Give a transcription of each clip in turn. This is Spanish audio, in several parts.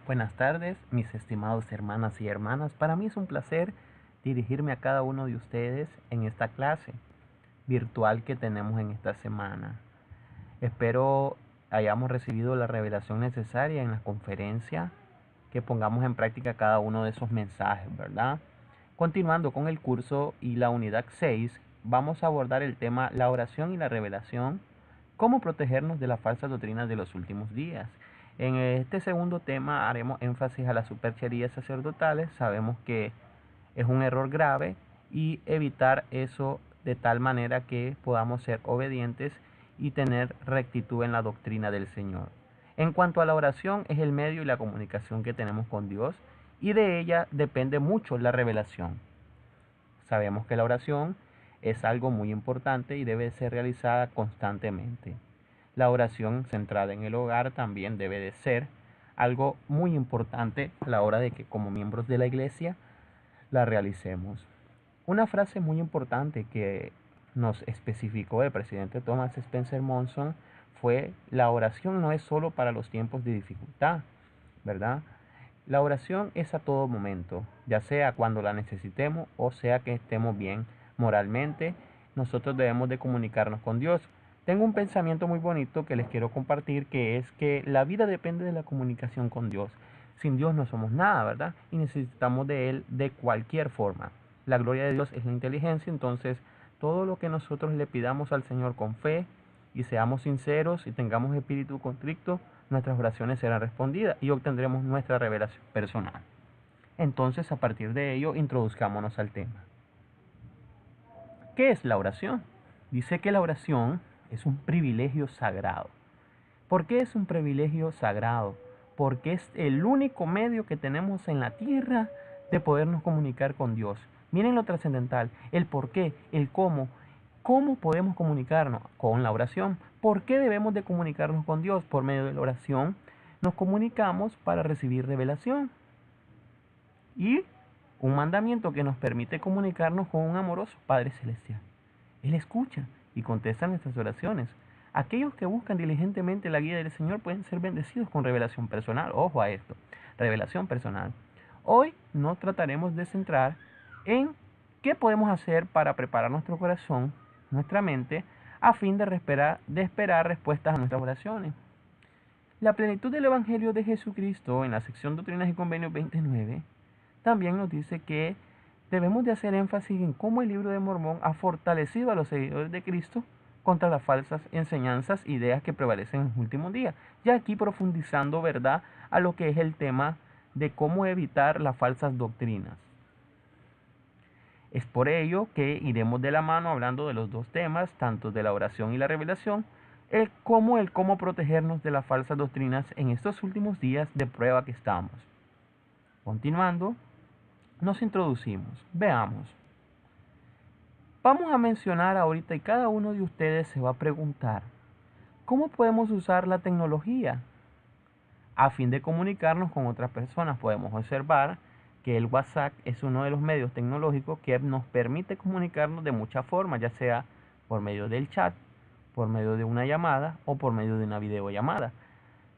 Buenas tardes, mis estimados hermanas y hermanas. Para mí es un placer dirigirme a cada uno de ustedes en esta clase virtual que tenemos en esta semana. Espero hayamos recibido la revelación necesaria en la conferencia, que pongamos en práctica cada uno de esos mensajes, ¿verdad? Continuando con el curso y la unidad 6, vamos a abordar el tema la oración y la revelación, cómo protegernos de las falsas doctrinas de los últimos días. En este segundo tema haremos énfasis a las supercherías sacerdotales. Sabemos que es un error grave y evitar eso de tal manera que podamos ser obedientes y tener rectitud en la doctrina del Señor. En cuanto a la oración, es el medio y la comunicación que tenemos con Dios, y de ella depende mucho la revelación. Sabemos que la oración es algo muy importante y debe ser realizada constantemente. La oración centrada en el hogar también debe de ser algo muy importante a la hora de que como miembros de la iglesia la realicemos. Una frase muy importante que nos especificó el presidente Thomas Spencer Monson fue: la oración no es solo para los tiempos de dificultad, ¿verdad? La oración es a todo momento, ya sea cuando la necesitemos o sea que estemos bien moralmente. Nosotros debemos de comunicarnos con Dios. Tengo un pensamiento muy bonito que les quiero compartir, que es que la vida depende de la comunicación con Dios. Sin Dios no somos nada, ¿verdad? Y necesitamos de Él de cualquier forma. La gloria de Dios es la inteligencia, entonces todo lo que nosotros le pidamos al Señor con fe y seamos sinceros y tengamos espíritu contrito, nuestras oraciones serán respondidas y obtendremos nuestra revelación personal. Entonces, a partir de ello, introduzcámonos al tema. ¿Qué es la oración? Dice que la oración es un privilegio sagrado. ¿Por qué es un privilegio sagrado? Porque es el único medio que tenemos en la tierra de podernos comunicar con Dios. Miren lo trascendental, el por qué, el cómo. ¿Cómo podemos comunicarnos? Con la oración. ¿Por qué debemos de comunicarnos con Dios? Por medio de la oración nos comunicamos para recibir revelación. Y un mandamiento que nos permite comunicarnos con un amoroso Padre Celestial. Él escucha y contesta nuestras oraciones. Aquellos que buscan diligentemente la guía del Señor pueden ser bendecidos con revelación personal. Ojo a esto, revelación personal. Hoy nos trataremos de centrar en qué podemos hacer para preparar nuestro corazón, nuestra mente, a fin de esperar respuestas a nuestras oraciones. La plenitud del Evangelio de Jesucristo, en la sección Doctrinas y Convenios 29, también nos dice que debemos de hacer énfasis en cómo el libro de Mormón ha fortalecido a los seguidores de Cristo contra las falsas enseñanzas e ideas que prevalecen en los últimos días. Ya aquí profundizando, ¿verdad?, a lo que es el tema de cómo evitar las falsas doctrinas. Es por ello que iremos de la mano hablando de los dos temas, tanto de la oración y la revelación, el cómo protegernos de las falsas doctrinas en estos últimos días de prueba que estamos. Continuando, nos introducimos. Veamos. Vamos a mencionar ahorita y cada uno de ustedes se va a preguntar, ¿cómo podemos usar la tecnología a fin de comunicarnos con otras personas? Podemos observar que el WhatsApp es uno de los medios tecnológicos que nos permite comunicarnos de muchas formas, ya sea por medio del chat, por medio de una llamada o por medio de una videollamada.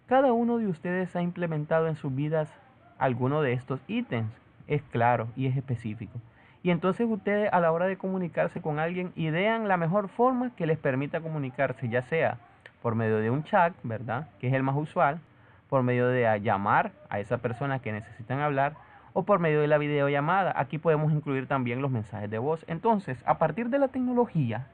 Cada uno de ustedes ha implementado en sus vidas alguno de estos ítems. Es claro y es específico. Y entonces ustedes, a la hora de comunicarse con alguien, idean la mejor forma que les permita comunicarse, ya sea por medio de un chat, ¿verdad?, que es el más usual, por medio de llamar a esa persona que necesitan hablar, o por medio de la videollamada. Aquí podemos incluir también los mensajes de voz. Entonces, a partir de la tecnología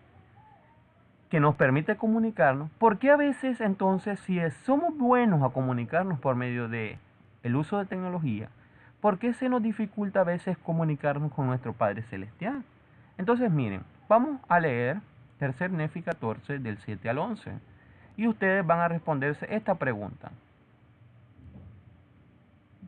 que nos permite comunicarnos, ¿por qué a veces entonces, si somos buenos a comunicarnos por medio de el uso de tecnología, por qué se nos dificulta a veces comunicarnos con nuestro Padre Celestial? Entonces miren, vamos a leer 3 Nefi 14 del 7 al 11 y ustedes van a responderse esta pregunta.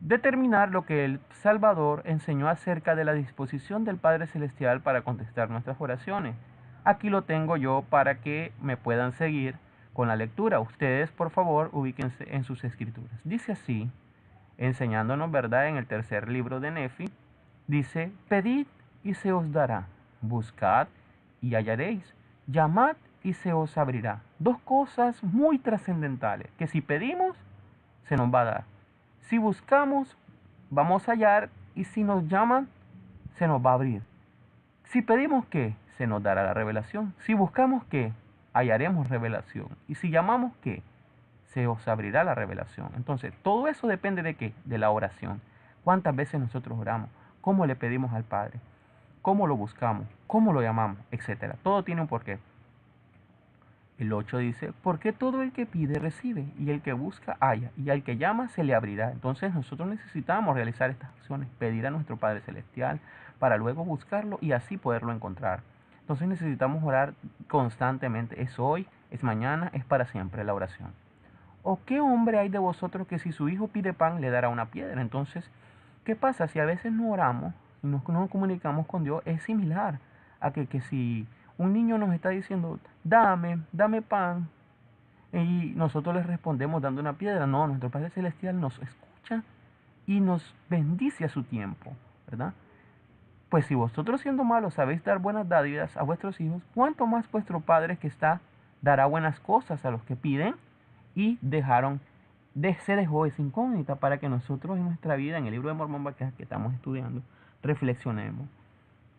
Determinar lo que el Salvador enseñó acerca de la disposición del Padre Celestial para contestar nuestras oraciones. Aquí lo tengo yo para que me puedan seguir con la lectura. Ustedes, por favor, ubíquense en sus escrituras. Dice así, enseñándonos, ¿verdad?, en el 3 libro de Nefi, dice: pedid y se os dará, buscad y hallaréis, llamad y se os abrirá. Dos cosas muy trascendentales, que si pedimos, se nos va a dar. Si buscamos, vamos a hallar, y si nos llaman, se nos va a abrir. Si pedimos qué, se nos dará la revelación. Si buscamos qué, hallaremos revelación. Y si llamamos qué, se os abrirá la revelación. Entonces, todo eso depende de qué, de la oración. ¿Cuántas veces nosotros oramos? ¿Cómo le pedimos al Padre? ¿Cómo lo buscamos? ¿Cómo lo llamamos? Etcétera. Todo tiene un porqué. El 8 dice, porque todo el que pide recibe, y el que busca halla, y al que llama se le abrirá. Entonces nosotros necesitamos realizar estas acciones, pedir a nuestro Padre Celestial para luego buscarlo y así poderlo encontrar. Entonces necesitamos orar constantemente. Es hoy, es mañana, es para siempre la oración. ¿O qué hombre hay de vosotros que si su hijo pide pan le dará una piedra? Entonces, ¿qué pasa? Si a veces no oramos y no nos comunicamos con Dios, es similar a que si un niño nos está diciendo, dame pan, y nosotros le respondemos dando una piedra. No, nuestro Padre Celestial nos escucha y nos bendice a su tiempo, ¿verdad? Pues si vosotros siendo malos sabéis dar buenas dádivas a vuestros hijos, ¿cuánto más vuestro Padre que está dará buenas cosas a los que piden? Y se dejó esa incógnita para que nosotros en nuestra vida, en el libro de Mormón que estamos estudiando, reflexionemos.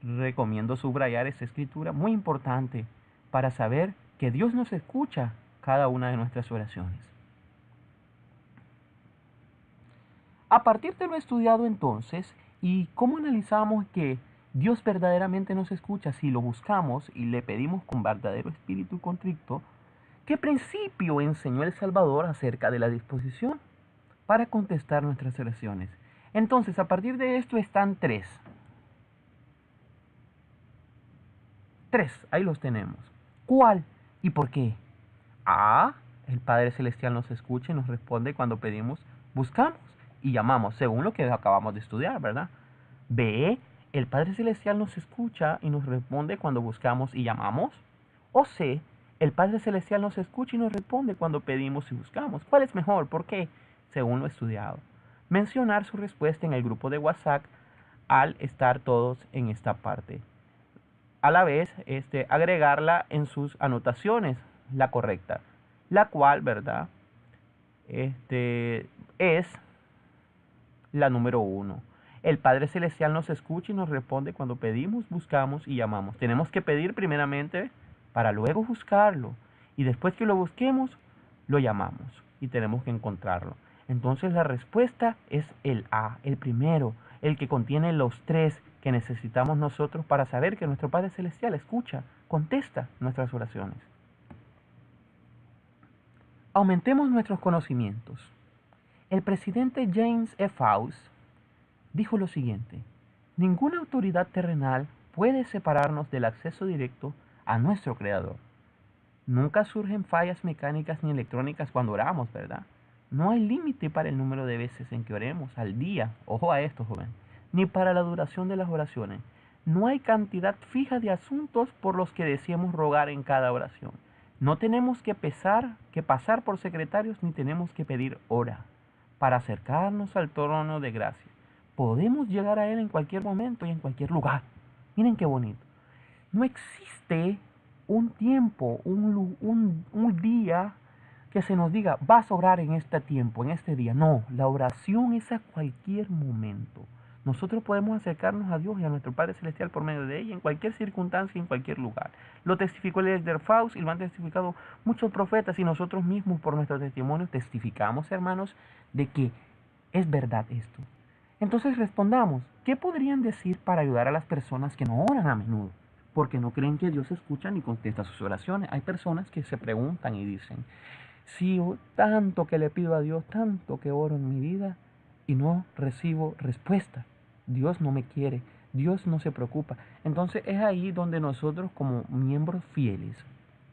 Recomiendo subrayar esa escritura muy importante para saber que Dios nos escucha cada una de nuestras oraciones. A partir de lo estudiado entonces, y cómo analizamos que Dios verdaderamente nos escucha si lo buscamos y le pedimos con verdadero espíritu contrito, ¿qué principio enseñó el Salvador acerca de la disposición para contestar nuestras oraciones? Entonces, a partir de esto están tres. Ahí los tenemos. ¿Cuál y por qué? A, el Padre Celestial nos escucha y nos responde cuando pedimos, buscamos y llamamos, según lo que acabamos de estudiar, ¿verdad? B, el Padre Celestial nos escucha y nos responde cuando buscamos y llamamos. O C, el Padre Celestial nos escucha y nos responde cuando pedimos y buscamos. ¿Cuál es mejor? ¿Por qué? Según lo estudiado. Mencionar su respuesta en el grupo de WhatsApp al estar todos en esta parte. A la vez, agregarla en sus anotaciones, la correcta, la cual, ¿verdad? Es la número 1. El Padre Celestial nos escucha y nos responde cuando pedimos, buscamos y llamamos. Tenemos que pedir primeramente para luego buscarlo. Y después que lo busquemos, lo llamamos y tenemos que encontrarlo. Entonces la respuesta es el A, el primero, el que contiene los tres que necesitamos nosotros para saber que nuestro Padre Celestial escucha, contesta nuestras oraciones. Aumentemos nuestros conocimientos. El presidente James E. Faust dijo lo siguiente: ninguna autoridad terrenal puede separarnos del acceso directo a nuestro Creador. Nunca surgen fallas mecánicas ni electrónicas cuando oramos, ¿verdad? No hay límite para el número de veces en que oremos al día, ojo a esto, joven, ni para la duración de las oraciones. No hay cantidad fija de asuntos por los que deseemos rogar en cada oración. No tenemos que pasar por secretarios ni tenemos que pedir hora para acercarnos al trono de gracia. Podemos llegar a Él en cualquier momento y en cualquier lugar. Miren qué bonito. No existe un tiempo, un día que se nos diga, vas a orar en este tiempo, en este día. No, la oración es a cualquier momento. Nosotros podemos acercarnos a Dios y a nuestro Padre Celestial por medio de ella en cualquier circunstancia y en cualquier lugar. Lo testificó el Elder Faust y lo han testificado muchos profetas y nosotros mismos por nuestro testimonio testificamos, hermanos, de que es verdad esto. Entonces respondamos, ¿qué podrían decir para ayudar a las personas que no oran a menudo? Porque no creen que Dios escucha ni contesta sus oraciones. Hay personas que se preguntan y dicen, si tanto que le pido a Dios, tanto que oro en mi vida y no recibo respuesta. Dios no me quiere, Dios no se preocupa. Entonces es ahí donde nosotros como miembros fieles,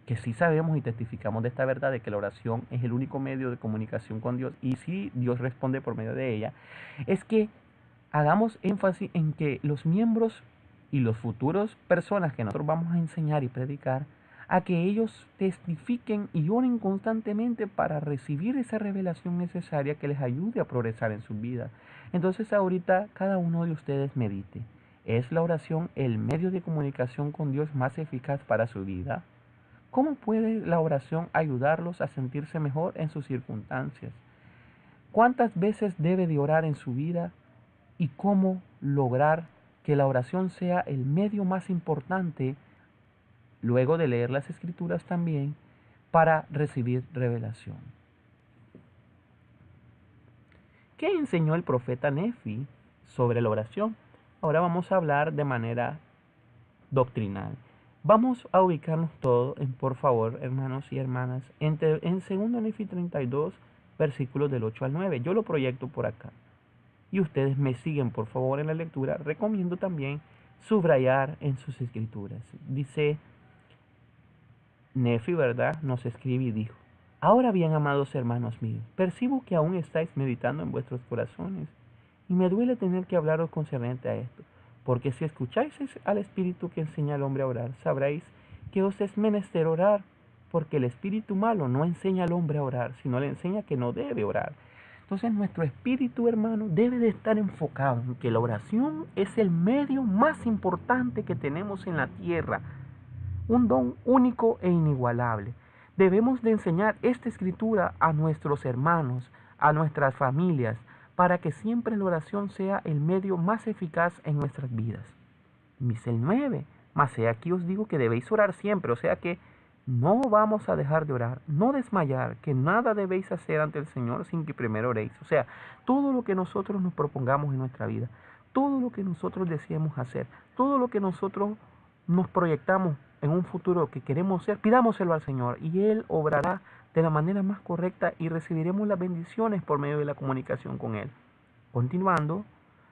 que sí sabemos y testificamos de esta verdad de que la oración es el único medio de comunicación con Dios y sí Dios responde por medio de ella, es que hagamos énfasis en que los miembros y los futuros personas que nosotros vamos a enseñar y predicar, a que ellos testifiquen y oren constantemente para recibir esa revelación necesaria que les ayude a progresar en su vida. Entonces ahorita cada uno de ustedes medite. ¿Es la oración el medio de comunicación con Dios más eficaz para su vida? ¿Cómo puede la oración ayudarlos a sentirse mejor en sus circunstancias? ¿Cuántas veces debe de orar en su vida y cómo lograr que la oración sea el medio más importante, luego de leer las Escrituras también, para recibir revelación? ¿Qué enseñó el profeta Nefi sobre la oración? Ahora vamos a hablar de manera doctrinal. Vamos a ubicarnos todos, por favor, hermanos y hermanas, en 2 Nefi 32, versículos del 8 al 9. Yo lo proyecto por acá. Y ustedes me siguen, por favor, en la lectura. Recomiendo también subrayar en sus escrituras. Dice Nefi, ¿verdad? Nos escribe y dijo: ahora bien, amados hermanos míos, percibo que aún estáis meditando en vuestros corazones, y me duele tener que hablaros concerniente a esto, porque si escucháis al Espíritu que enseña al hombre a orar, sabréis que os es menester orar, porque el espíritu malo no enseña al hombre a orar, sino le enseña que no debe orar. Entonces nuestro espíritu, hermano, debe de estar enfocado en que la oración es el medio más importante que tenemos en la tierra, un don único e inigualable. Debemos de enseñar esta escritura a nuestros hermanos, a nuestras familias, para que siempre la oración sea el medio más eficaz en nuestras vidas. Dice el 9, mas he aquí os digo que debéis orar siempre, o sea que no vamos a dejar de orar, no desmayar, que nada debéis hacer ante el Señor sin que primero oréis. O sea, todo lo que nosotros nos propongamos en nuestra vida, todo lo que nosotros deseemos hacer, todo lo que nosotros nos proyectamos en un futuro que queremos ser, pidámoselo al Señor y Él obrará de la manera más correcta y recibiremos las bendiciones por medio de la comunicación con Él. Continuando,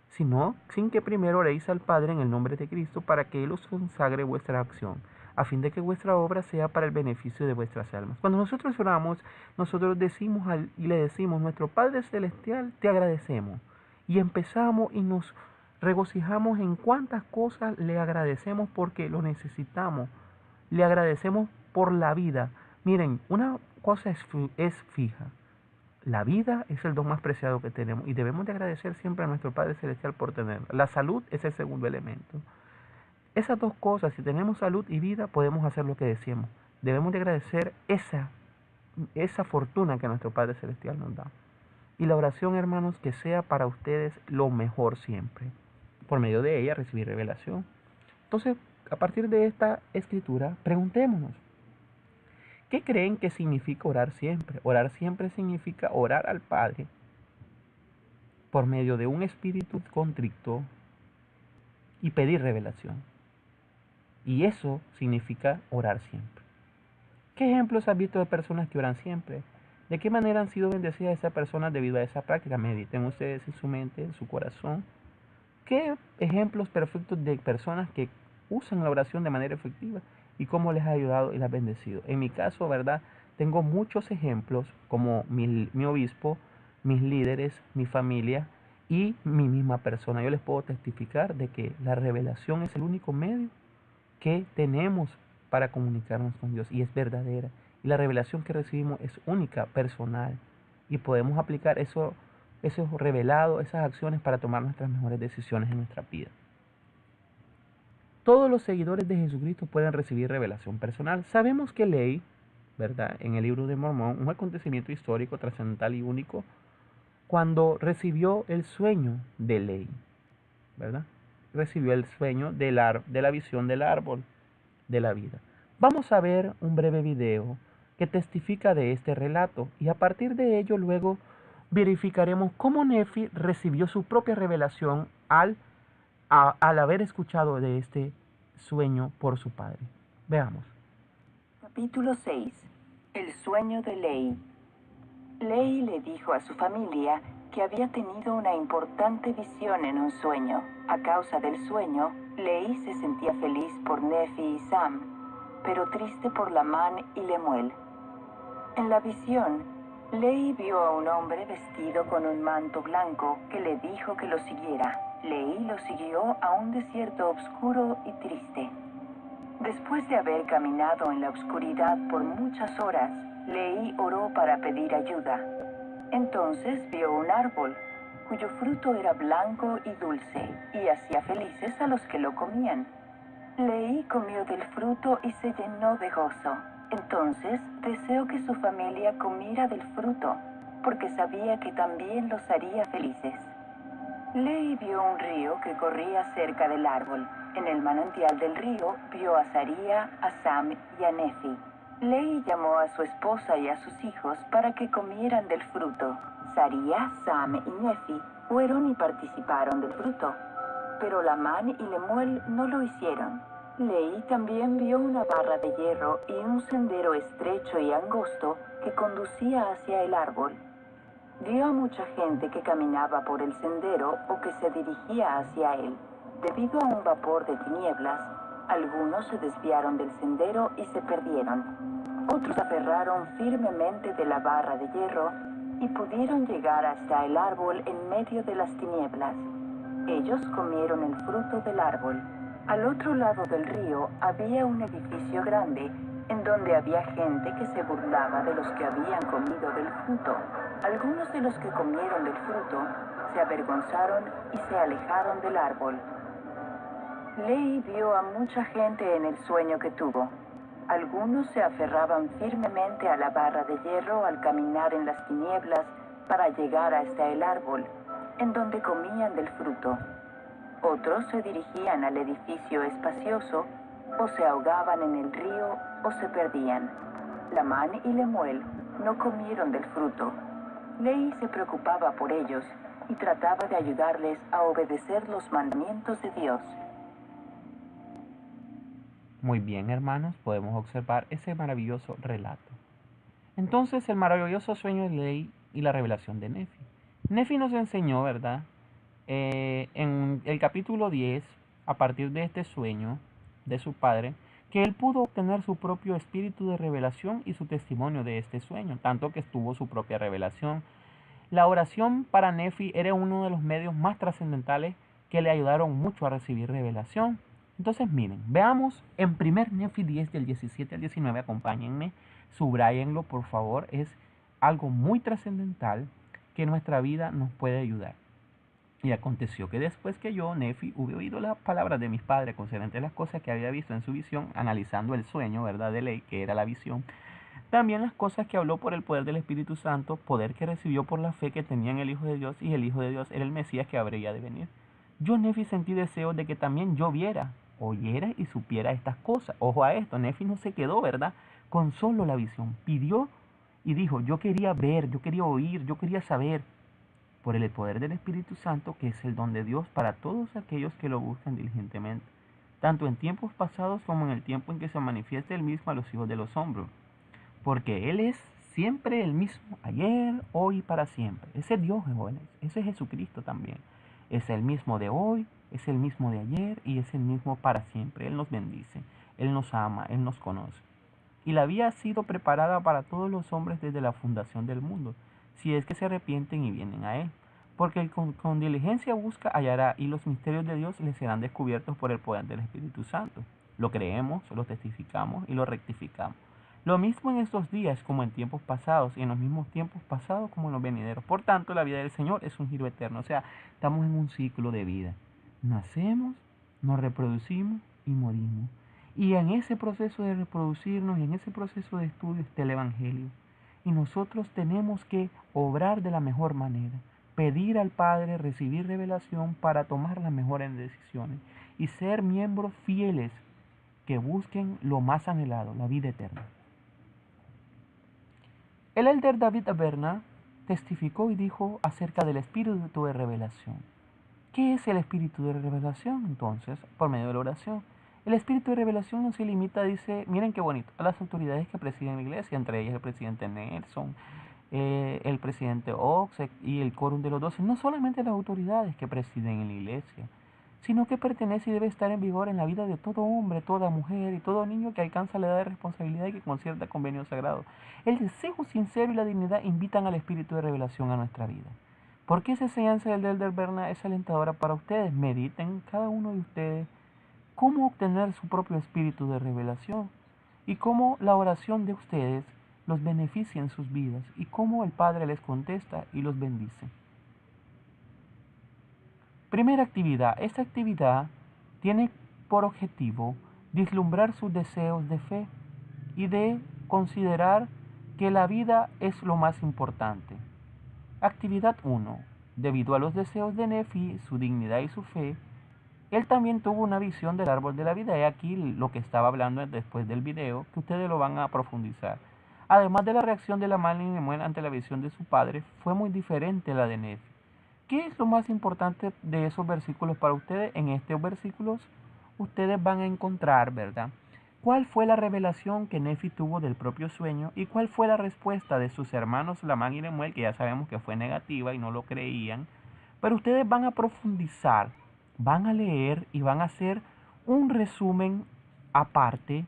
sino sin que primero oréis al Padre en el nombre de Cristo para que Él os consagre vuestra acción, a fin de que vuestra obra sea para el beneficio de vuestras almas. Cuando nosotros oramos, nosotros decimos y le decimos: nuestro Padre Celestial, te agradecemos. Y empezamos y nos regocijamos en cuántas cosas le agradecemos porque lo necesitamos. Le agradecemos por la vida. Miren, una cosa es fija. La vida es el don más preciado que tenemos y debemos de agradecer siempre a nuestro Padre Celestial por tenerla. La salud es el segundo elemento. Esas dos cosas, si tenemos salud y vida, podemos hacer lo que deseemos. Debemos de agradecer esa fortuna que nuestro Padre Celestial nos da. Y la oración, hermanos, que sea para ustedes lo mejor siempre. Por medio de ella recibir revelación. Entonces, a partir de esta escritura, preguntémonos: ¿qué creen que significa orar siempre? Orar siempre significa orar al Padre por medio de un espíritu contrito y pedir revelación. Y eso significa orar siempre. ¿Qué ejemplos has visto de personas que oran siempre? ¿De qué manera han sido bendecidas esas personas debido a esa práctica? Mediten ustedes en su mente, en su corazón. ¿Qué ejemplos perfectos de personas que usan la oración de manera efectiva y cómo les ha ayudado y les ha bendecido? En mi caso, ¿verdad? Tengo muchos ejemplos como mi obispo, mis líderes, mi familia y mi misma persona. Yo les puedo testificar de que la revelación es el único medio que tenemos para comunicarnos con Dios y es verdadera. Y la revelación que recibimos es única, personal. Y podemos aplicar eso revelado, esas acciones para tomar nuestras mejores decisiones en nuestra vida. Todos los seguidores de Jesucristo pueden recibir revelación personal. Sabemos que Ley, ¿verdad?, en el libro de Mormón, un acontecimiento histórico, trascendental y único, cuando recibió el sueño de Ley, ¿verdad? Recibió el sueño de la visión del árbol de la vida. Vamos a ver un breve video que testifica de este relato y a partir de ello luego verificaremos cómo Nefi recibió su propia revelación al haber escuchado de este sueño por su padre. Veamos. Capítulo 6. El sueño de Ley. Ley le dijo a su familia que había tenido una importante visión en un sueño. A causa del sueño, Ley se sentía feliz por Nefi y Sam, pero triste por Lamán y Lemuel. En la visión, Ley vio a un hombre vestido con un manto blanco que le dijo que lo siguiera. Ley lo siguió a un desierto oscuro y triste. Después de haber caminado en la oscuridad por muchas horas, Ley oró para pedir ayuda. Entonces vio un árbol, cuyo fruto era blanco y dulce, y hacía felices a los que lo comían. Ley comió del fruto y se llenó de gozo. Entonces deseó que su familia comiera del fruto. porque sabía que también los haría felices. Ley vio un río que corría cerca del árbol. En el manantial del río vio a Saría, a Sam y a Nefi. Ley llamó a su esposa y a sus hijos para que comieran del fruto. Saría, Sam y Nefi fueron y participaron del fruto, pero Lamán y Lemuel no lo hicieron. Ley también vio una barra de hierro y un sendero estrecho y angosto que conducía hacia el árbol. Vio a mucha gente que caminaba por el sendero o que se dirigía hacia él. Debido a un vapor de tinieblas, algunos se desviaron del sendero y se perdieron. Otros se aferraron firmemente de la barra de hierro y pudieron llegar hasta el árbol en medio de las tinieblas. Ellos comieron el fruto del árbol. Al otro lado del río había un edificio grande en donde había gente que se burlaba de los que habían comido del fruto. Algunos de los que comieron del fruto se avergonzaron y se alejaron del árbol. Ley vio a mucha gente en el sueño que tuvo. Algunos se aferraban firmemente a la barra de hierro al caminar en las tinieblas para llegar hasta el árbol, en donde comían del fruto. Otros se dirigían al edificio espacioso, o se ahogaban en el río, o se perdían. Lamán y Lemuel no comieron del fruto. Ley se preocupaba por ellos y trataba de ayudarles a obedecer los mandamientos de Dios. Muy bien, hermanos, podemos observar ese maravilloso relato. Entonces, el maravilloso sueño de Ley y la revelación de Nefi. Nefi nos enseñó, ¿verdad? En el capítulo 10, a partir de este sueño de su padre, que él pudo obtener su propio espíritu de revelación y su testimonio de este sueño, tanto que tuvo su propia revelación. La oración para Nefi era uno de los medios más trascendentales que le ayudaron mucho a recibir revelación. Entonces miren, veamos en 1 Nefi 10 del 17 al 19, acompáñenme, subrayenlo por favor, es algo muy trascendental que en nuestra vida nos puede ayudar. Y aconteció que después que yo, Nefi, hube oído las palabras de mis padres concernentes a las cosas que había visto en su visión, analizando el sueño, ¿verdad?, de Ley, que era la visión, también las cosas que habló por el poder del Espíritu Santo, poder que recibió por la fe que tenía en el Hijo de Dios, y el Hijo de Dios era el Mesías que habría de venir. Yo, Nefi, sentí deseo de que también yo viera, oyera y supiera estas cosas. Ojo a esto, Nefi no se quedó, ¿verdad?, con solo la visión. Pidió y dijo, yo quería ver, yo quería oír, yo quería saber. Por el poder del Espíritu Santo, que es el don de Dios para todos aquellos que lo buscan diligentemente, tanto en tiempos pasados como en el tiempo en que se manifieste el mismo a los hijos de los hombres. Porque Él es siempre el mismo, ayer, hoy y para siempre. Ese es Dios, jóvenes, ese es Jesucristo también. Es el mismo de hoy, es el mismo de ayer y es el mismo para siempre. Él nos bendice, Él nos ama, Él nos conoce. Y la vía ha sido preparada para todos los hombres desde la fundación del mundo, si es que se arrepienten y vienen a Él. Porque el con diligencia busca, hallará, y los misterios de Dios les serán descubiertos por el poder del Espíritu Santo. Lo creemos, lo testificamos y lo rectificamos. Lo mismo en estos días como en tiempos pasados, y en los mismos tiempos pasados como en los venideros. Por tanto, la vida del Señor es un giro eterno, o sea, estamos en un ciclo de vida. Nacemos, nos reproducimos y morimos. Y en ese proceso de reproducirnos y en ese proceso de estudio está el Evangelio. Y nosotros tenemos que obrar de la mejor manera, pedir al Padre, recibir revelación para tomar las mejores decisiones y ser miembros fieles que busquen lo más anhelado, la vida eterna. El elder David Aberna testificó y dijo acerca del espíritu de revelación. ¿Qué es el espíritu de revelación entonces? Por medio de la oración. El espíritu de revelación no se limita, dice, miren qué bonito, a las autoridades que presiden la iglesia, entre ellas el presidente Nelson, el presidente Ox y el quórum de los 12, no solamente las autoridades que presiden en la iglesia, sino que pertenece y debe estar en vigor en la vida de todo hombre, toda mujer y todo niño que alcanza la edad de responsabilidad y que concierta convenio sagrado. El deseo sincero y la dignidad invitan al espíritu de revelación a nuestra vida. ¿Por qué esa enseñanza del elder Berna es alentadora para ustedes? Mediten cada uno de ustedes cómo obtener su propio espíritu de revelación y cómo la oración de ustedes los beneficia en sus vidas y cómo el Padre les contesta y los bendice. Primera actividad. Esta actividad tiene por objetivo vislumbrar sus deseos de fe y de considerar que la vida es lo más importante. Actividad 1. Debido a los deseos de Nefi, su dignidad y su fe, él también tuvo una visión del árbol de la vida. He aquí lo que estaba hablando después del video, que ustedes lo van a profundizar. Además de la reacción de la madre Nemuel ante la visión de su padre, fue muy diferente a la de Nefi. ¿Qué es lo más importante de esos versículos para ustedes? En estos versículos ustedes van a encontrar, ¿verdad? ¿Cuál fue la revelación que Nefi tuvo del propio sueño y cuál fue la respuesta de sus hermanos Lamán y Lemuel, que ya sabemos que fue negativa y no lo creían? Pero ustedes van a profundizar, van a leer y van a hacer un resumen aparte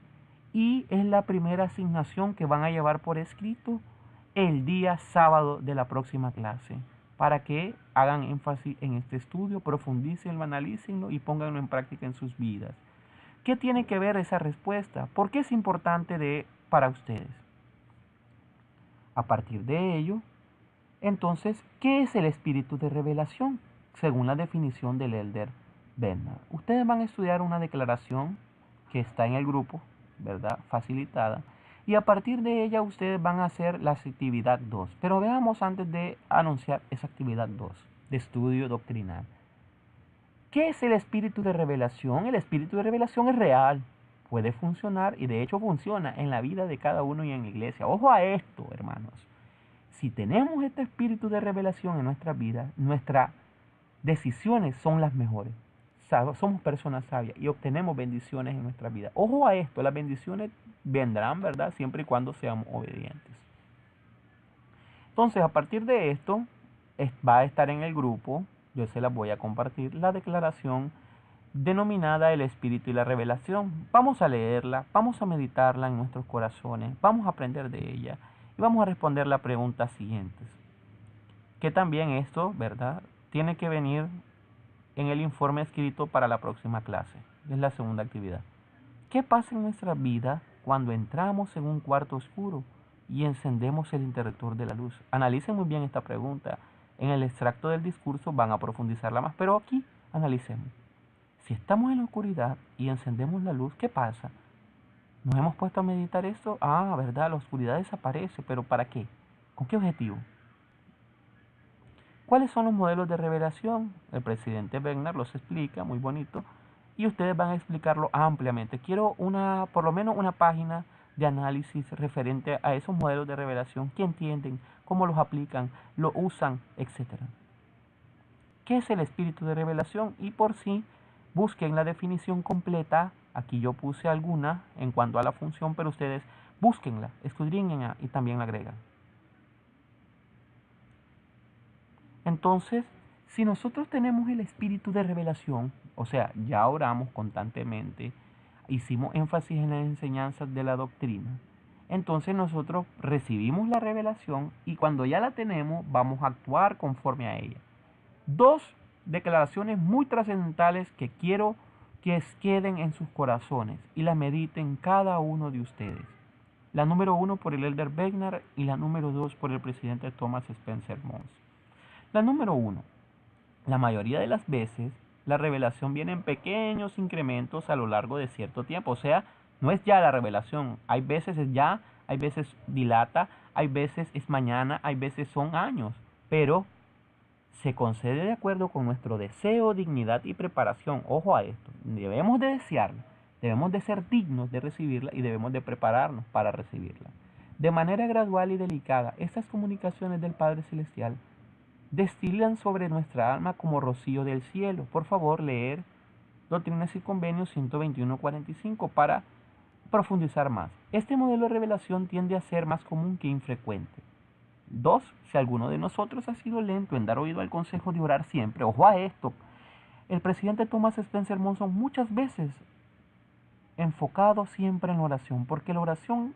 y es la primera asignación que van a llevar por escrito el día sábado de la próxima clase, para que hagan énfasis en este estudio, profundícenlo, analícenlo y pónganlo en práctica en sus vidas. ¿Qué tiene que ver esa respuesta? ¿Por qué es importante para ustedes? A partir de ello, entonces, ¿qué es el espíritu de revelación? Según la definición del Elder Bernard. Ustedes van a estudiar una declaración que está en el grupo, ¿verdad? Facilitada. Y a partir de ella ustedes van a hacer la actividad 2. Pero veamos antes de anunciar esa actividad 2 de estudio doctrinal. ¿Qué es el espíritu de revelación? El espíritu de revelación es real, puede funcionar y de hecho funciona en la vida de cada uno y en la iglesia. Ojo a esto, hermanos. Si tenemos este espíritu de revelación en nuestra vida, nuestras decisiones son las mejores. Somos personas sabias y obtenemos bendiciones en nuestra vida. Ojo a esto, las bendiciones vendrán, ¿verdad? Siempre y cuando seamos obedientes. Entonces, a partir de esto, va a estar en el grupo, yo se las voy a compartir, la declaración denominada el Espíritu y la Revelación. Vamos a leerla, vamos a meditarla en nuestros corazones, vamos a aprender de ella y vamos a responder las preguntas siguientes. Que también esto, ¿verdad?, tiene que venir en el informe escrito para la próxima clase. Es la segunda actividad. ¿Qué pasa en nuestra vida cuando entramos en un cuarto oscuro y encendemos el interruptor de la luz? Analicen muy bien esta pregunta. En el extracto del discurso van a profundizarla más, pero aquí analicemos. Si estamos en la oscuridad y encendemos la luz, ¿qué pasa? ¿Nos hemos puesto a meditar esto? Ah, ¿verdad? La oscuridad desaparece, pero ¿para qué? ¿Con qué objetivo? ¿Cuáles son los modelos de revelación? El presidente Bernard los explica, muy bonito, y ustedes van a explicarlo ampliamente. Quiero por lo menos una página de análisis referente a esos modelos de revelación, qué entienden, cómo los aplican, lo usan, etc. ¿Qué es el espíritu de revelación? Y por sí, busquen la definición completa. Aquí yo puse alguna en cuanto a la función, pero ustedes búsquenla, escudriñenla y también la agregan. Entonces, si nosotros tenemos el espíritu de revelación, o sea, ya oramos constantemente, hicimos énfasis en las enseñanzas de la doctrina, entonces nosotros recibimos la revelación y cuando ya la tenemos, vamos a actuar conforme a ella. Dos declaraciones muy trascendentales que quiero que queden en sus corazones y las mediten cada uno de ustedes. La número 1 por el Elder Bernard y la número 2 por el presidente Thomas Spencer Mons. La número 1. La mayoría de las veces la revelación viene en pequeños incrementos a lo largo de cierto tiempo. O sea, no es ya la revelación. Hay veces es ya, hay veces dilata, hay veces es mañana, hay veces son años. Pero se concede de acuerdo con nuestro deseo, dignidad y preparación. Ojo a esto. Debemos de desearla, debemos de ser dignos de recibirla y debemos de prepararnos para recibirla. De manera gradual y delicada, estas comunicaciones del Padre Celestial destilan sobre nuestra alma como rocío del cielo. Por favor, leer Doctrinas y Convenios 121-45 para profundizar más. Este modelo de revelación tiende a ser más común que infrecuente. 2. Si alguno de nosotros ha sido lento en dar oído al consejo de orar siempre, ojo a esto, el presidente Thomas Spencer Monson muchas veces enfocado siempre en la oración, porque la oración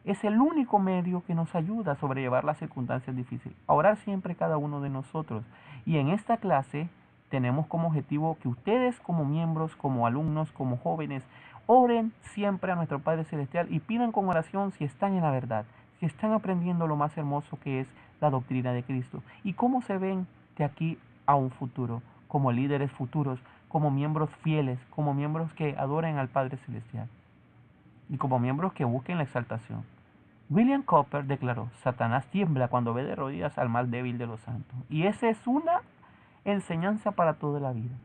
es el único medio que nos ayuda a sobrellevar las circunstancias difíciles. A orar siempre cada uno de nosotros. Y en esta clase tenemos como objetivo que ustedes como miembros, como alumnos, como jóvenes, oren siempre a nuestro Padre Celestial y pidan con oración si están en la verdad, si están aprendiendo lo más hermoso que es la doctrina de Cristo y cómo se ven de aquí a un futuro, como líderes futuros, como miembros fieles, como miembros que adoren al Padre Celestial y como miembros que busquen la exaltación. William Cowper declaró: Satanás tiembla cuando ve de rodillas al más débil de los santos. Y esa es una enseñanza para toda la vida.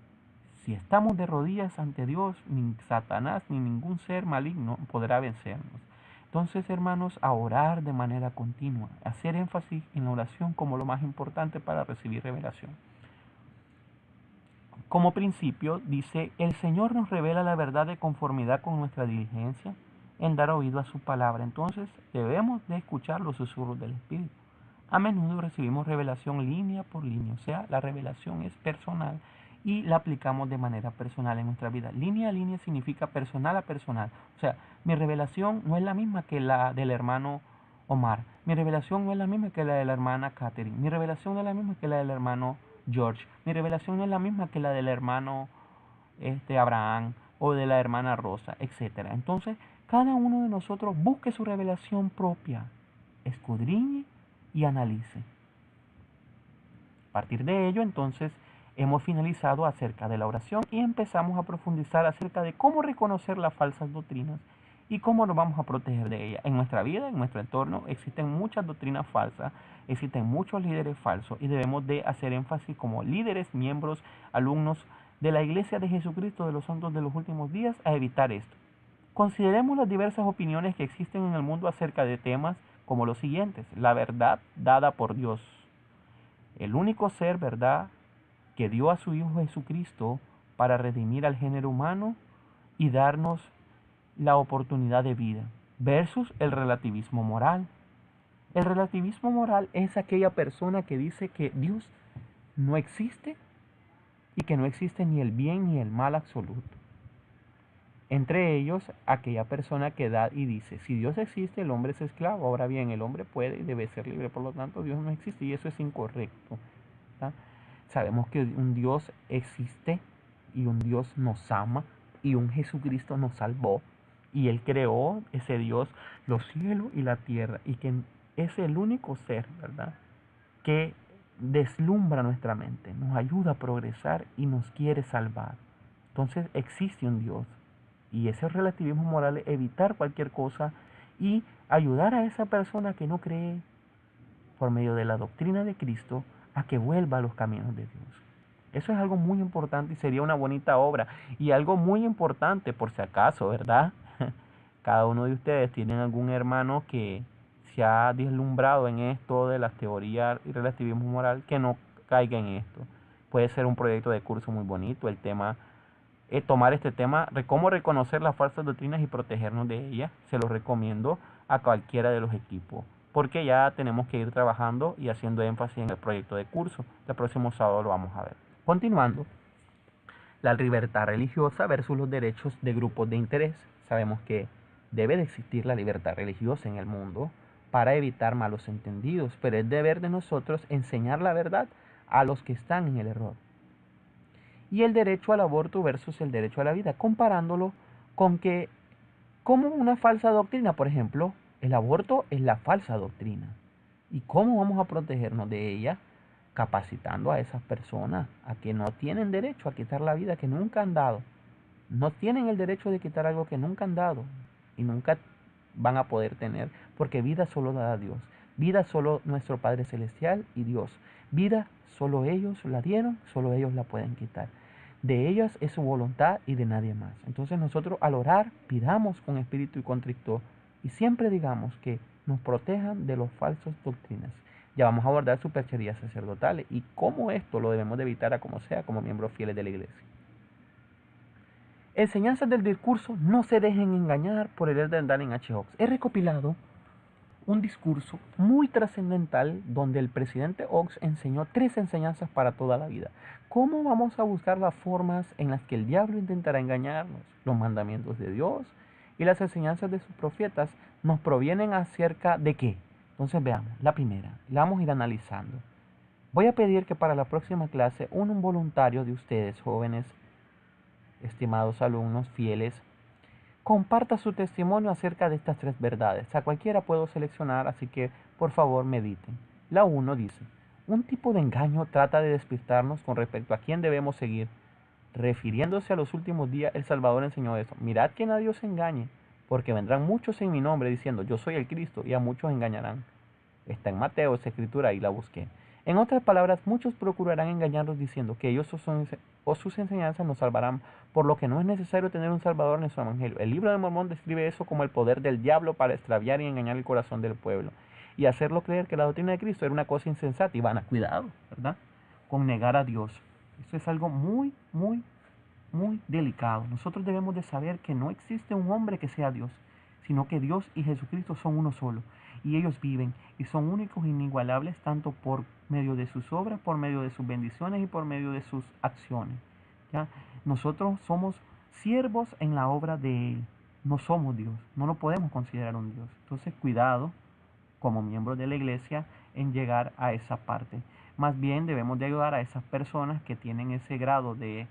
Si estamos de rodillas ante Dios, ni Satanás ni ningún ser maligno podrá vencernos. Entonces, hermanos, a orar de manera continua, hacer énfasis en la oración como lo más importante para recibir revelación. Como principio, dice: el Señor nos revela la verdad de conformidad con nuestra diligencia en dar oído a su palabra. Entonces, debemos de escuchar los susurros del Espíritu. A menudo recibimos revelación línea por línea, o sea, la revelación es personal y la aplicamos de manera personal en nuestra vida. Línea a línea significa personal a personal. O sea, mi revelación no es la misma que la del hermano Omar. Mi revelación no es la misma que la de la hermana Catherine. Mi revelación no es la misma que la del hermano George. Mi revelación no es la misma que la del hermano Abraham o de la hermana Rosa, etc. Entonces, cada uno de nosotros busque su revelación propia, escudriñe y analice. A partir de ello, entonces, hemos finalizado acerca de la oración y empezamos a profundizar acerca de cómo reconocer las falsas doctrinas y cómo nos vamos a proteger de ellas. En nuestra vida, en nuestro entorno, existen muchas doctrinas falsas, existen muchos líderes falsos y debemos de hacer énfasis como líderes, miembros, alumnos de la Iglesia de Jesucristo de los Santos de los Últimos Días a evitar esto. Consideremos las diversas opiniones que existen en el mundo acerca de temas como los siguientes: la verdad dada por Dios, el único ser, verdad, que dio a su Hijo Jesucristo para redimir al género humano y darnos la oportunidad de vida, versus el relativismo moral. El relativismo moral es aquella persona que dice que Dios no existe y que no existe ni el bien ni el mal absoluto. Entre ellos, aquella persona que da y dice: si Dios existe, el hombre es esclavo. Ahora bien, el hombre puede y debe ser libre, por lo tanto Dios no existe, y eso es incorrecto. ¿Tá? Sabemos que un Dios existe y un Dios nos ama y un Jesucristo nos salvó, y Él creó, ese Dios, los cielos y la tierra, y que es el único ser, ¿verdad?, que deslumbra nuestra mente, nos ayuda a progresar y nos quiere salvar. Entonces existe un Dios. Y ese relativismo moral es evitar cualquier cosa y ayudar a esa persona que no cree, por medio de la doctrina de Cristo, a que vuelva a los caminos de Dios. Eso es algo muy importante y sería una bonita obra. Y algo muy importante, por si acaso, ¿verdad? Cada uno de ustedes tiene algún hermano que se ha deslumbrado en esto de las teorías y relativismo moral, que no caiga en esto. Puede ser un proyecto de curso muy bonito, el tema tomar este tema, cómo reconocer las falsas doctrinas y protegernos de ellas. Se los recomiendo a cualquiera de los equipos, porque ya tenemos que ir trabajando y haciendo énfasis en el proyecto de curso. El próximo sábado lo vamos a ver. Continuando, la libertad religiosa versus los derechos de grupos de interés. Sabemos que debe de existir la libertad religiosa en el mundo para evitar malos entendidos, pero es deber de nosotros enseñar la verdad a los que están en el error. Y el derecho al aborto versus el derecho a la vida, comparándolo con que, como una falsa doctrina, por ejemplo, el aborto es la falsa doctrina. ¿Y cómo vamos a protegernos de ella? Capacitando a esas personas a que no tienen derecho a quitar la vida que nunca han dado. No tienen el derecho de quitar algo que nunca han dado y nunca van a poder tener, porque vida solo da a Dios. Vida solo nuestro Padre Celestial y Dios. Vida solo ellos la dieron, solo ellos la pueden quitar. De ellas es su voluntad y de nadie más. Entonces nosotros al orar pidamos con espíritu y contrito y siempre digamos que nos protejan de las falsas doctrinas. Ya vamos a abordar supercherías sacerdotales y cómo esto lo debemos de evitar a como sea, como miembros fieles de la iglesia. Enseñanzas del discurso: no se dejen engañar por el Elder Dallin H. Oaks. He recopilado un discurso muy trascendental donde el presidente Oaks enseñó 3 enseñanzas para toda la vida. ¿Cómo vamos a buscar las formas en las que el diablo intentará engañarnos? Los mandamientos de Dios y las enseñanzas de sus profetas nos provienen acerca de qué. Entonces veamos, la primera, la vamos a ir analizando. Voy a pedir que para la próxima clase un voluntario de ustedes, jóvenes, estimados alumnos fieles, comparta su testimonio acerca de estas 3 verdades. A cualquiera puedo seleccionar, así que por favor mediten. La 1 dice: un tipo de engaño trata de despistarnos con respecto a quién debemos seguir. Refiriéndose a los últimos días, el Salvador enseñó eso. Mirad que nadie os engañe, porque vendrán muchos en mi nombre diciendo, yo soy el Cristo, y a muchos engañarán. Está en Mateo, esa escritura, ahí la busqué. En otras palabras, muchos procurarán engañarlos diciendo que ellos o sus enseñanzas nos salvarán, por lo que no es necesario tener un salvador en su evangelio. El libro de Mormón describe eso como el poder del diablo para extraviar y engañar el corazón del pueblo y hacerlo creer que la doctrina de Cristo era una cosa insensata y vana. Cuidado, ¿verdad? Con negar a Dios. Eso es algo muy, muy, muy delicado. Nosotros debemos de saber que no existe un hombre que sea Dios, sino que Dios y Jesucristo son uno solo. Y ellos viven y son únicos e inigualables tanto por medio de sus obras, por medio de sus bendiciones y por medio de sus acciones. ¿Ya? Nosotros somos siervos en la obra de Él. No somos Dios, no lo podemos considerar un Dios. Entonces, cuidado como miembros de la iglesia en llegar a esa parte. Más bien debemos de ayudar a esas personas que tienen ese grado de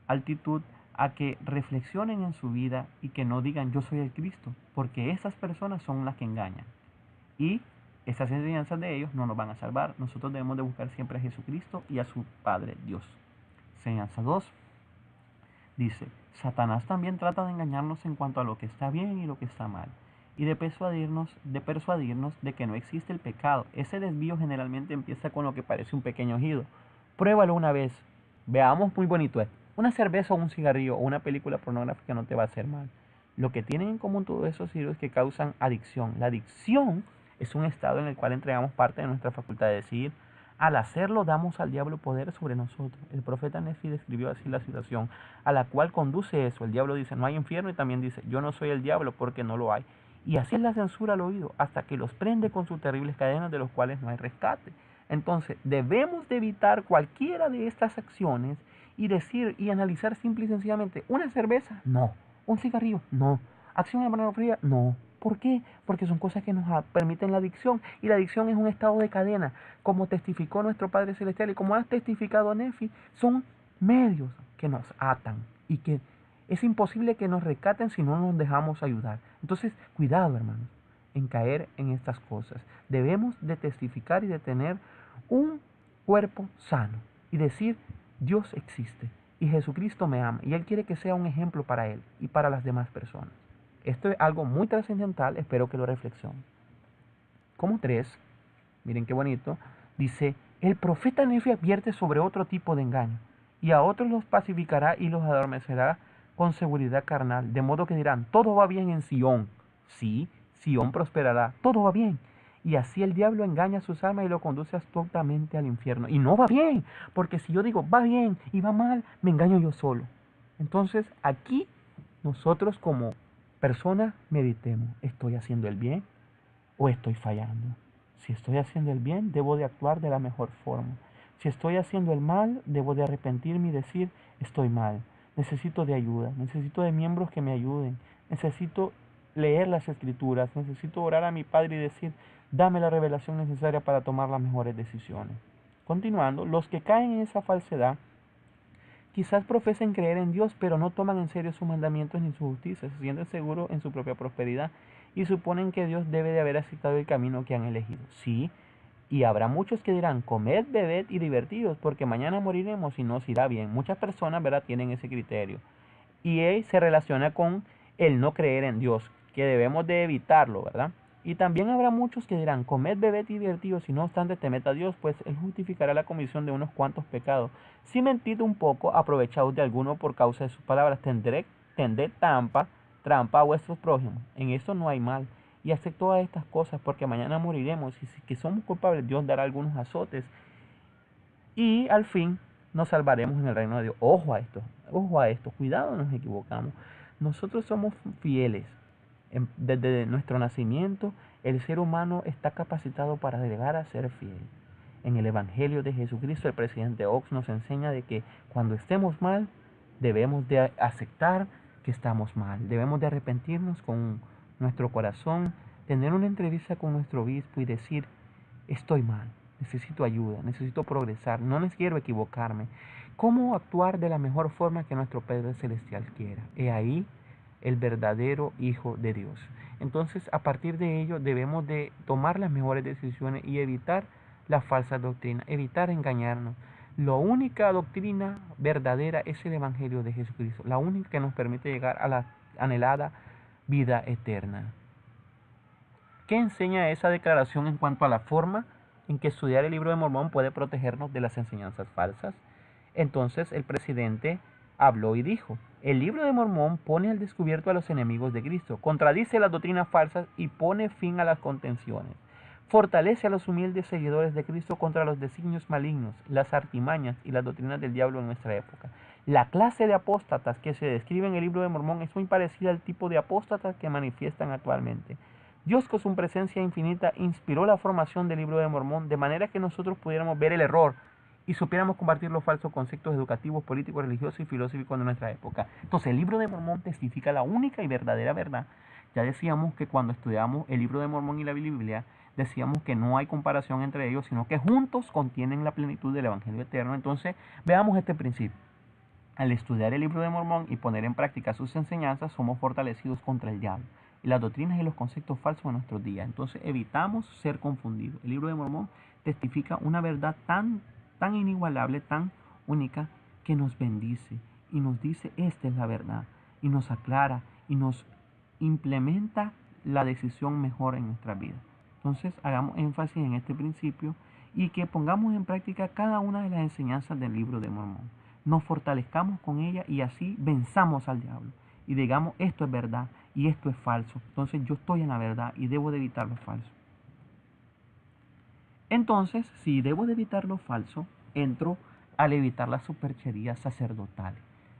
altitud a que reflexionen en su vida y que no digan yo soy el Cristo, porque esas personas son las que engañan. Y esas enseñanzas de ellos no nos van a salvar. Nosotros debemos de buscar siempre a Jesucristo y a su Padre Dios. Enseñanza 2. Dice, Satanás también trata de engañarnos en cuanto a lo que está bien y lo que está mal, y de persuadirnos de que no existe el pecado. Ese desvío generalmente empieza con lo que parece un pequeño ojido. Pruébalo una vez. Veamos, muy bonito es. Una cerveza o un cigarrillo o una película pornográfica no te va a hacer mal. Lo que tienen en común todos esos virus es que causan adicción. La adicción es un estado en el cual entregamos parte de nuestra facultad de decidir. Al hacerlo damos al diablo poder sobre nosotros. El profeta Nefi describió así la situación a la cual conduce eso. El diablo dice, no hay infierno, y también dice, yo no soy el diablo porque no lo hay. Y así es la censura al oído, hasta que los prende con sus terribles cadenas de los cuales no hay rescate. Entonces, debemos de evitar cualquiera de estas acciones y decir y analizar simple y sencillamente, ¿una cerveza? No. ¿Un cigarrillo? No. ¿Acción de pornografía? No. ¿Por qué? Porque son cosas que nos permiten la adicción, y la adicción es un estado de cadena, como testificó nuestro Padre Celestial y como ha testificado Nefi, son medios que nos atan y que es imposible que nos rescaten si no nos dejamos ayudar. Entonces, cuidado, hermanos, en caer en estas cosas. Debemos de testificar y de tener un cuerpo sano y decir, Dios existe y Jesucristo me ama y Él quiere que sea un ejemplo para Él y para las demás personas. Esto es algo muy trascendental, espero que lo reflexionen. Como 3, miren qué bonito, dice, el profeta Nefi advierte sobre otro tipo de engaño, y a otros los pacificará y los adormecerá con seguridad carnal, de modo que dirán, todo va bien en Sión. Sí, Sión prosperará, todo va bien. Y así el diablo engaña a sus almas y lo conduce astutamente al infierno. Y no va bien, porque si yo digo va bien y va mal, me engaño yo solo. Entonces aquí nosotros como personas meditemos, ¿estoy haciendo el bien o estoy fallando? Si estoy haciendo el bien, debo de actuar de la mejor forma. Si estoy haciendo el mal, debo de arrepentirme y decir, estoy mal. Necesito de ayuda, necesito de miembros que me ayuden, necesito leer las escrituras, necesito orar a mi Padre y decir, dame la revelación necesaria para tomar las mejores decisiones. Continuando, los que caen en esa falsedad, quizás profesen creer en Dios, pero no toman en serio sus mandamientos ni su justicia, se sienten seguros en su propia prosperidad y suponen que Dios debe de haber aceptado el camino que han elegido. Sí, y habrá muchos que dirán, comed, bebed y divertidos, porque mañana moriremos y nos irá bien. Muchas personas, ¿verdad?, tienen ese criterio. Y él se relaciona con el no creer en Dios, que debemos de evitarlo, ¿verdad? Y también habrá muchos que dirán, comed, bebed y divertidos, si no obstante temed a Dios, pues Él justificará la comisión de unos cuantos pecados. Si mentid un poco, aprovechaos de alguno por causa de sus palabras, tended trampa a vuestros prójimos. En eso no hay mal. Y haced todas estas cosas, porque mañana moriremos, y si que somos culpables, Dios dará algunos azotes. Y al fin nos salvaremos en el reino de Dios. Ojo a esto, cuidado, nos equivocamos. Nosotros somos fieles. Desde nuestro nacimiento, el ser humano está capacitado para llegar a ser fiel. En el Evangelio de Jesucristo, el presidente Ox nos enseña de que cuando estemos mal, debemos de aceptar que estamos mal. Debemos de arrepentirnos con nuestro corazón, tener una entrevista con nuestro obispo y decir, estoy mal, necesito ayuda, necesito progresar, no les quiero equivocarme. ¿Cómo actuar de la mejor forma que nuestro Padre Celestial quiera? He ahí el verdadero Hijo de Dios. Entonces, a partir de ello, debemos de tomar las mejores decisiones y evitar la falsa doctrina, evitar engañarnos. La única doctrina verdadera es el Evangelio de Jesucristo, la única que nos permite llegar a la anhelada vida eterna. ¿Qué enseña esa declaración en cuanto a la forma en que estudiar el libro de Mormón puede protegernos de las enseñanzas falsas? Entonces el presidente habló y dijo: el libro de Mormón pone al descubierto a los enemigos de Cristo, contradice las doctrinas falsas y pone fin a las contenciones. Fortalece a los humildes seguidores de Cristo contra los designios malignos, las artimañas y las doctrinas del diablo en nuestra época. La clase de apóstatas que se describe en el libro de Mormón es muy parecida al tipo de apóstatas que manifiestan actualmente. Dios, con su presencia infinita, inspiró la formación del libro de Mormón de manera que nosotros pudiéramos ver el error y supiéramos combatir los falsos conceptos educativos, políticos, religiosos y filosóficos de nuestra época. Entonces, el libro de Mormón testifica la única y verdadera verdad. Ya decíamos que cuando estudiamos el libro de Mormón y la Biblia, decíamos que no hay comparación entre ellos, sino que juntos contienen la plenitud del Evangelio eterno. Entonces, veamos este principio. Al estudiar el libro de Mormón y poner en práctica sus enseñanzas, somos fortalecidos contra el diablo y las doctrinas y los conceptos falsos de nuestros días. Entonces, evitamos ser confundidos. El libro de Mormón testifica una verdad tan inigualable, tan única, que nos bendice y nos dice: esta es la verdad, y nos aclara y nos implementa la decisión mejor en nuestra vida. Entonces, hagamos énfasis en este principio y que pongamos en práctica cada una de las enseñanzas del libro de Mormón. Nos fortalezcamos con ella y así venzamos al diablo y digamos: esto es verdad y esto es falso. Entonces, yo estoy en la verdad y debo de evitar lo falso. Entonces, si debo de evitar lo falso, entro al evitar la superchería sacerdotal.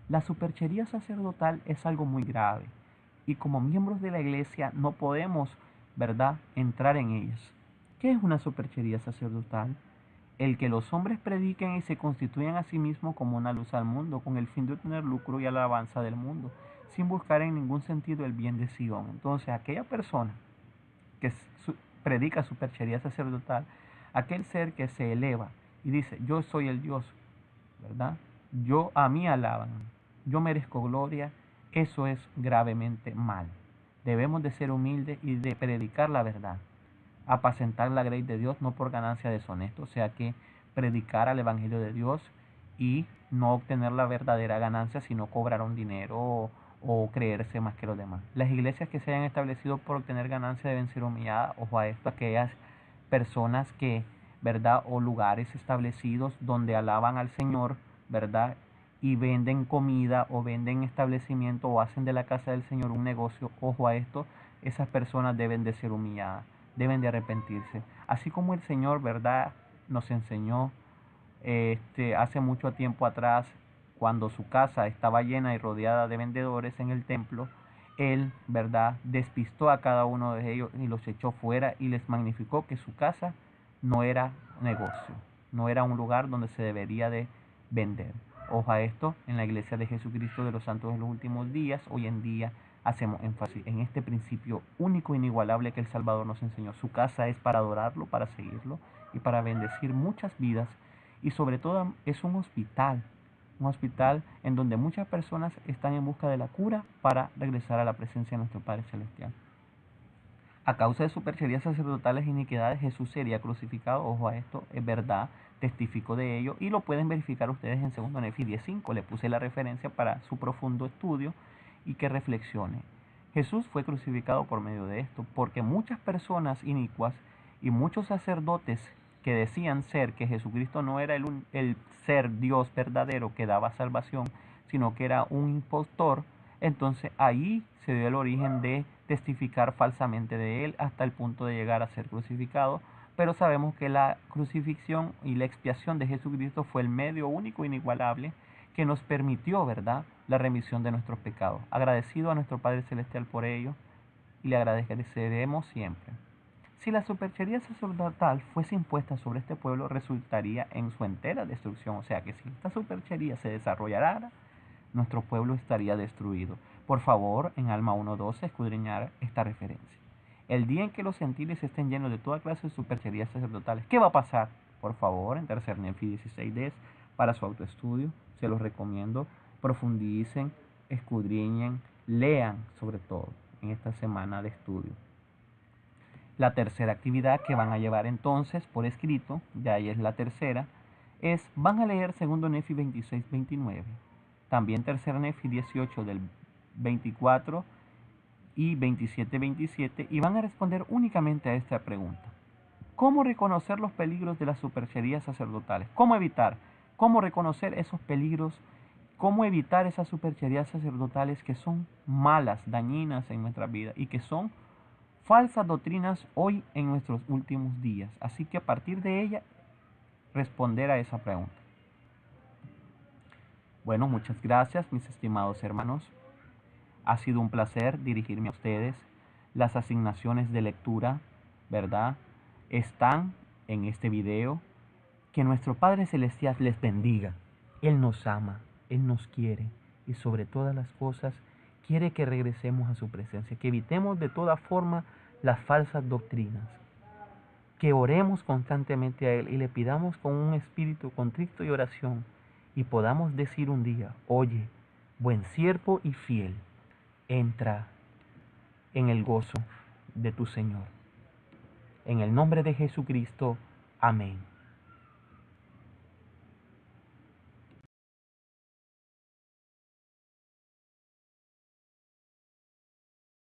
La superchería sacerdotal es algo muy grave y como miembros de la iglesia no podemos, ¿verdad?, entrar en ellas. ¿Qué es una superchería sacerdotal? El que los hombres prediquen y se constituyan a sí mismos como una luz al mundo, con el fin de obtener lucro y alabanza del mundo, sin buscar en ningún sentido el bien de Sion. Entonces, aquella persona que predica superchería sacerdotal, aquel ser que se eleva y dice: yo soy el Dios, ¿verdad? A mí alaban, yo merezco gloria, eso es gravemente mal. Debemos de ser humildes y de predicar la verdad, apacentar la grey de Dios, no por ganancia deshonesta, o sea que predicar al evangelio de Dios y no obtener la verdadera ganancia, sino cobrar un dinero o creerse más que los demás. Las iglesias que se hayan establecido por obtener ganancia deben ser humilladas. Ojo a esto, aquellas personas que, ¿verdad?, o lugares establecidos donde alaban al Señor, ¿verdad?, y venden comida o venden establecimiento o hacen de la casa del Señor un negocio. Ojo a esto, esas personas deben de ser humilladas, deben de arrepentirse. Así como el Señor, ¿verdad?, nos enseñó hace mucho tiempo atrás, cuando su casa estaba llena y rodeada de vendedores en el templo, Él, ¿verdad?, despistó a cada uno de ellos y los echó fuera y les magnificó que su casa no era negocio, no era un lugar donde se debería de vender. Ojo a esto, en la Iglesia de Jesucristo de los Santos de los Últimos Días, hoy en día hacemos énfasis en este principio único e inigualable que el Salvador nos enseñó. Su casa es para adorarlo, para seguirlo y para bendecir muchas vidas, y sobre todo es un hospital en donde muchas personas están en busca de la cura para regresar a la presencia de nuestro Padre Celestial. A causa de supercherías sacerdotales e iniquidades, Jesús sería crucificado. Ojo a esto, es verdad, testifico de ello y lo pueden verificar ustedes en 2 Nefi 10:5. Le puse la referencia para su profundo estudio y que reflexione. Jesús fue crucificado por medio de esto, porque muchas personas inicuas y muchos sacerdotes que decían ser que Jesucristo no era el ser Dios verdadero que daba salvación, sino que era un impostor. Entonces ahí se dio el origen de testificar falsamente de él hasta el punto de llegar a ser crucificado. Pero sabemos que la crucifixión y la expiación de Jesucristo fue el medio único e inigualable que nos permitió, ¿verdad?, la remisión de nuestros pecados. Agradecido a nuestro Padre Celestial por ello, y le agradeceremos siempre. Si la superchería sacerdotal fuese impuesta sobre este pueblo, resultaría en su entera destrucción. O sea que si esta superchería se desarrollara, nuestro pueblo estaría destruido. Por favor, en Alma 1:12, escudriñar esta referencia. El día en que los gentiles estén llenos de toda clase de supercherías sacerdotales, ¿qué va a pasar? Por favor, en 3 Nefi 16:10, para su autoestudio, se los recomiendo. Profundicen, escudriñen, lean sobre todo en esta semana de estudio. La tercera actividad que van a llevar entonces por escrito, ya ahí es la tercera, van a leer 2 Nefi 26:29, también 3 Nefi 18 del 24 y 27-27 y van a responder únicamente a esta pregunta. ¿Cómo reconocer los peligros de las supercherías sacerdotales? ¿Cómo evitar? ¿Cómo reconocer esos peligros? ¿Cómo evitar esas supercherías sacerdotales que son malas, dañinas en nuestra vida y que son falsas doctrinas hoy en nuestros últimos días? Así que a partir de ella, responder a esa pregunta. Bueno, muchas gracias, mis estimados hermanos. Ha sido un placer dirigirme a ustedes. Las asignaciones de lectura, ¿verdad?, están en este video. Que nuestro Padre Celestial les bendiga. Él nos ama, Él nos quiere y sobre todas las cosas quiere que regresemos a su presencia, que evitemos de toda forma las falsas doctrinas, que oremos constantemente a Él y le pidamos con un espíritu contrito y oración y podamos decir un día: oye, buen siervo y fiel, entra en el gozo de tu Señor. En el nombre de Jesucristo, amén.